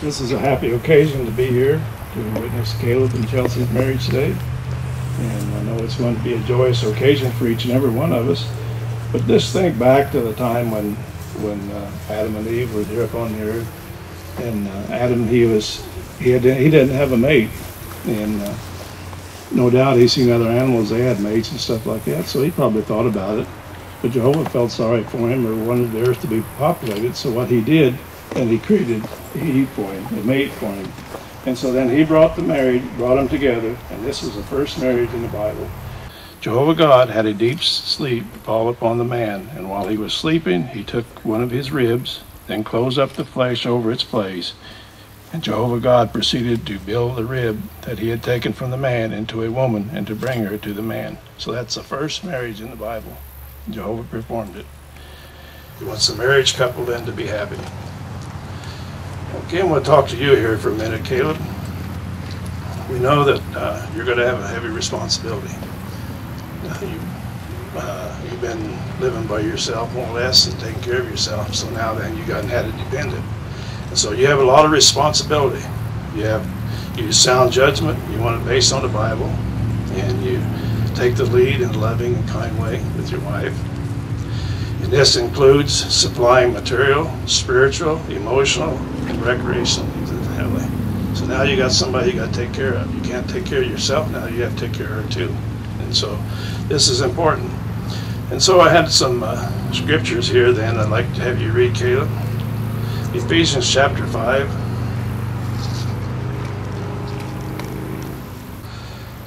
This is a happy occasion to be here to witness Caleb and Chelsea's marriage today. And I know it's going to be a joyous occasion for each and every one of us. But just think back to the time when Adam and Eve were here upon the earth. And Adam, he didn't have a mate. And no doubt he's seen other animals, they had mates and stuff like that. So he probably thought about it. But Jehovah felt sorry for him, or wanted the earth to be populated. So what he did, and he created Eve for him, a mate for him. And so then he brought them together, and this is the first marriage in the Bible. Jehovah God had a deep sleep fall upon the man, and while he was sleeping, he took one of his ribs, then closed up the flesh over its place. And Jehovah God proceeded to build the rib that he had taken from the man into a woman, and to bring her to the man. So that's the first marriage in the Bible. Jehovah performed it. He wants the marriage couple then to be happy. Okay, I'm going to talk to you here for a minute, Caleb. We know that you're going to have a heavy responsibility. You've been living by yourself more or less and taking care of yourself, so now then you've gotten had a dependent. And so you have a lot of responsibility. You use sound judgment, you want it based on the Bible, and you take the lead in a loving and kind way with your wife. And this includes supplying material, spiritual, emotional, and recreational needs of the family. So now you got somebody you got to take care of. You can't take care of yourself now, you have to take care of her too. And so this is important. And so I had some scriptures here then I'd like to have you read, Caleb. Ephesians chapter 5.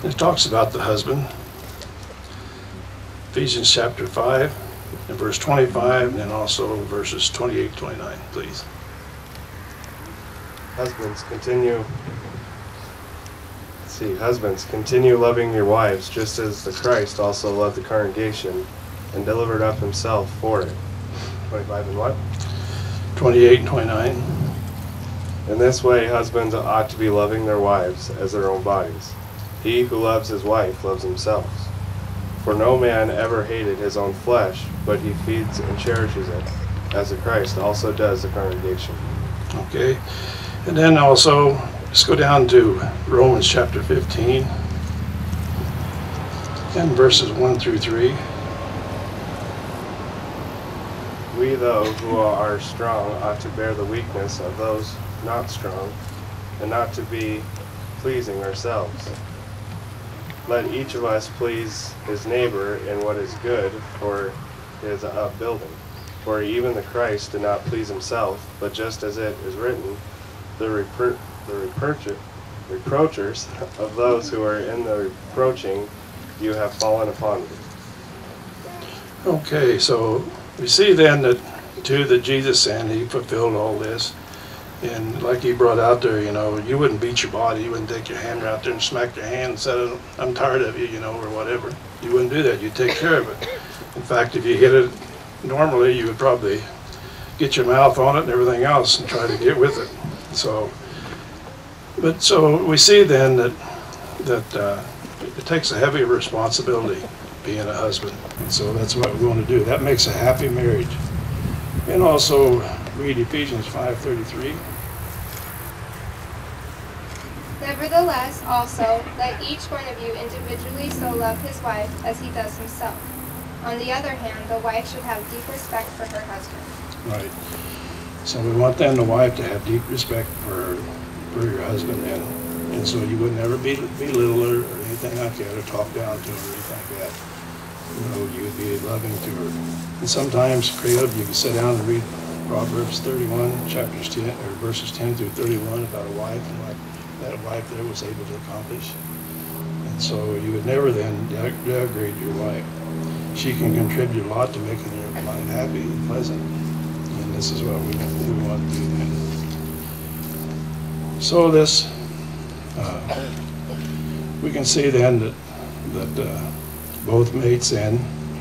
It talks about the husband. Ephesians chapter 5 and verse 25, and then also verses 28, 29, please. Husbands, continue loving your wives, just as the Christ also loved the congregation and delivered up himself for it. 25 and what? 28 and 29. In this way, husbands ought to be loving their wives as their own bodies. He who loves his wife loves himself. For no man ever hated his own flesh, but he feeds and cherishes it, as the Christ also does the congregation. Okay. And then also, let's go down to Romans chapter 15 and verses 1 through 3. We, though, who are strong, ought to bear the weakness of those not strong, and not to be pleasing ourselves. Let each of us please his neighbor in what is good for his upbuilding. For even the Christ did not please himself, but just as it is written, the reproachers of those who are in the reproaching, you have fallen upon me. Okay, so we see then that too that Jesus and he fulfilled all this. And like he brought out there, you wouldn't beat your body, you wouldn't take your hammer out there and smack your hand and say, I'm tired of you, or whatever. You wouldn't do that, you'd take care of it. In fact, if you hit it normally, you would probably get your mouth on it and everything else and try to get with it. So we see then that it takes a heavy responsibility being a husband. And so that's what we want to do. That makes a happy marriage. And also read Ephesians 5:33. Nevertheless, also, let each one of you individually so love his wife as he does himself. On the other hand, the wife should have deep respect for her husband. Right. So we want then the wife to have deep respect for your husband, and so you would never belittle her or anything like that, or talk down to her or anything like that. You would be loving to her. And sometimes, Caleb, you can sit down and read Proverbs 31, chapters 10, or verses 10 through 31 about a wife and what that wife there was able to accomplish. And so you would never then degrade your wife. She can contribute a lot to making your mind happy and pleasant. And this is what we want to do then. So this, we can see then that both mates then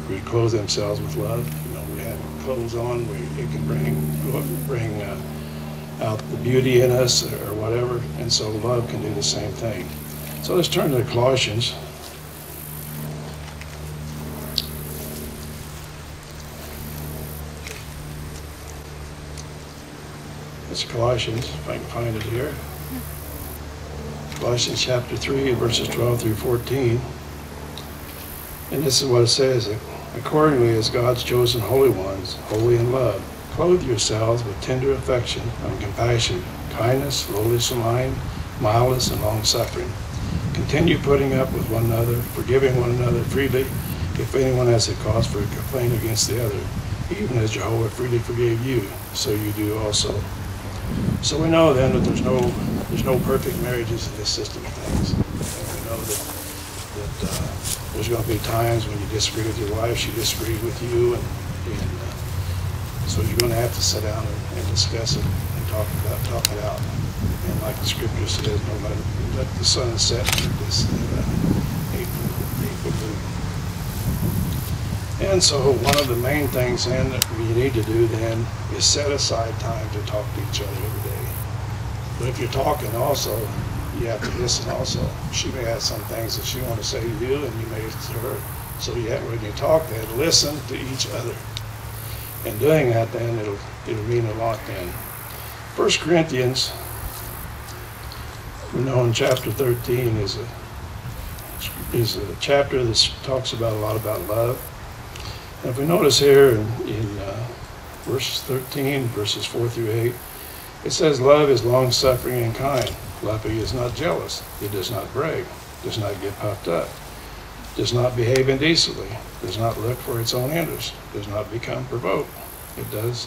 we clothe themselves with love. We have clothes on. It can bring out the beauty in us or whatever, and so love can do the same thing. So let's turn to Colossians. It's Colossians, if I can find it here. Colossians chapter 3, verses 12 through 14. And this is what it says: accordingly, as God's chosen holy ones, holy in love, clothe yourselves with tender affection and compassion, kindness, lowliness of mind, mildness, and long-suffering. Continue putting up with one another, forgiving one another freely, if anyone has a cause for a complaint against the other. Even as Jehovah freely forgave you, so you do also. So we know then that there's no perfect marriages in this system of things. And we know that there's going to be times when you disagree with your wife, she disagrees with you, and so you're going to have to sit down and discuss it and talk it out. And like the scripture says, no matter, let the sun set this April moon. And so one of the main things then that you need to do then is set aside time to talk to each other every day. But if you're talking also, you have to listen also. She may have some things that she wants to say to you, and you may to her. So when you talk then, listen to each other. And doing that then, it'll mean a lot then. 1 Corinthians, we know in chapter 13 is a chapter that talks about a lot about love. And if we notice here in verse 13, verses 4 through 8, it says, love is long-suffering and kind. Love is not jealous. It does not brag, does not get puffed up, does not behave indecently, does not look for its own interest, does not become provoked. It does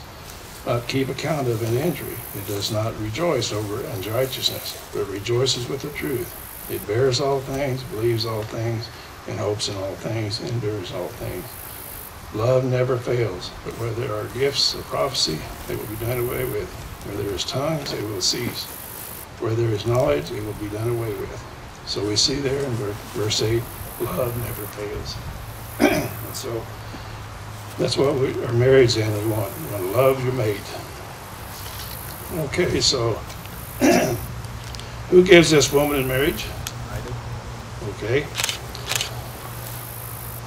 not keep account of an injury. It does not rejoice over unrighteousness, but rejoices with the truth. It bears all things, believes all things, and hopes in all things, endures all things. Love never fails, but where there are gifts of prophecy, they will be done away with. Where there is tongues, they will cease. Where there is knowledge, it will be done away with. So we see there in verse 8, love never fails. And so that's what we are married in. We want to love your mate. Okay, so who gives this woman in marriage? I do. Okay.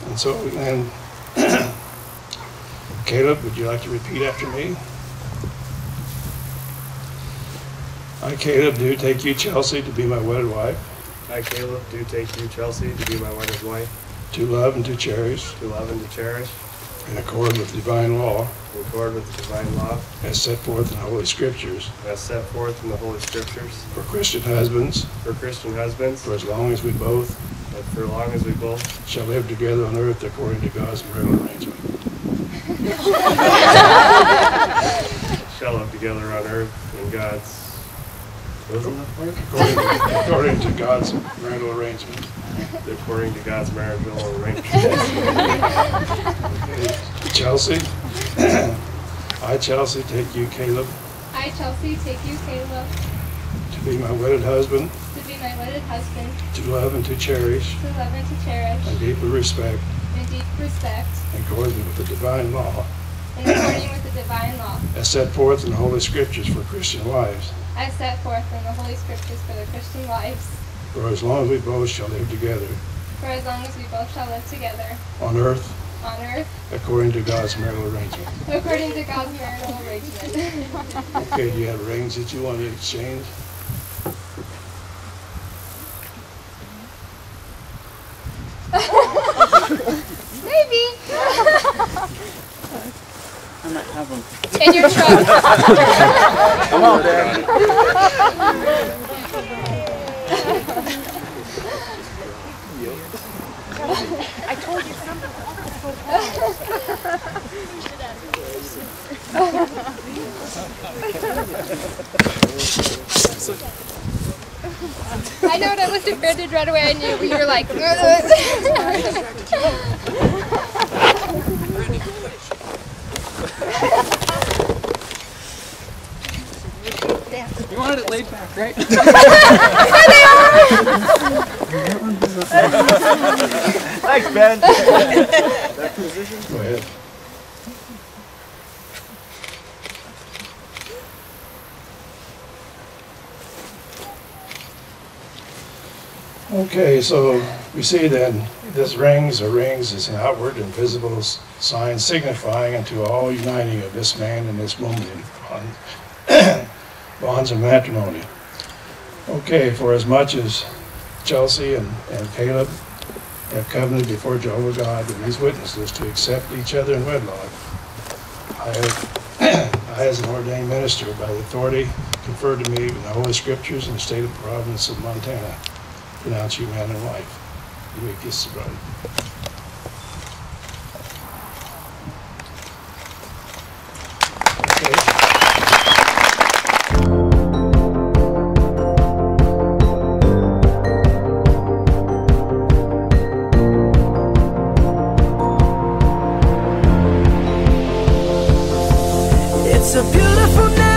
And so, and Caleb, would you like to repeat after me? I, Caleb, do take you, Chelsea, to be my wedded wife. I, Caleb, do take you, Chelsea, to be my wedded wife. To love and to cherish. To love and to cherish. In accord with divine law. In accord with the divine law. As set forth in the Holy Scriptures. As set forth in the Holy Scriptures. For Christian husbands. For Christian husbands. For as long as we both. And for as long as we both. Shall live together on earth according to God's marital arrangement. Shall live together on earth in God's. According to God's marital arrangement. According to God's marital arrangement. Okay. Chelsea. I, Chelsea, take you, Caleb. I, Chelsea, take you, Caleb. To be my wedded husband. To be my wedded husband. To love and to cherish. To love and to cherish. And deeply respect. In deep respect. In accordance with the divine law. In according with the divine law. As set forth in the Holy Scriptures for Christian wives. As set forth in the Holy Scriptures for the Christian wives. For as long as we both shall live together. For as long as we both shall live together. On earth. On earth. According to God's marital arrangement. According to God's marital arrangement. Okay, do you have rings that you want to exchange? Maybe. I might have them. In your truck. Come on, Dad. I told you something. I know that was offended right away. I knew you were like. You wanted it laid back, right? Thanks, Ben. That position? Go ahead. Okay, so we see then this rings is an outward and visible sign signifying unto all uniting of this man and this woman bonds of matrimony. Okay, for as much as Chelsea and Caleb have covenanted before Jehovah God and his witnesses to accept each other in wedlock, I as an ordained minister by the authority conferred to me in the Holy Scriptures and the state of province of Montana, pronounce you man and wife. You may kiss the bride. It's a beautiful night.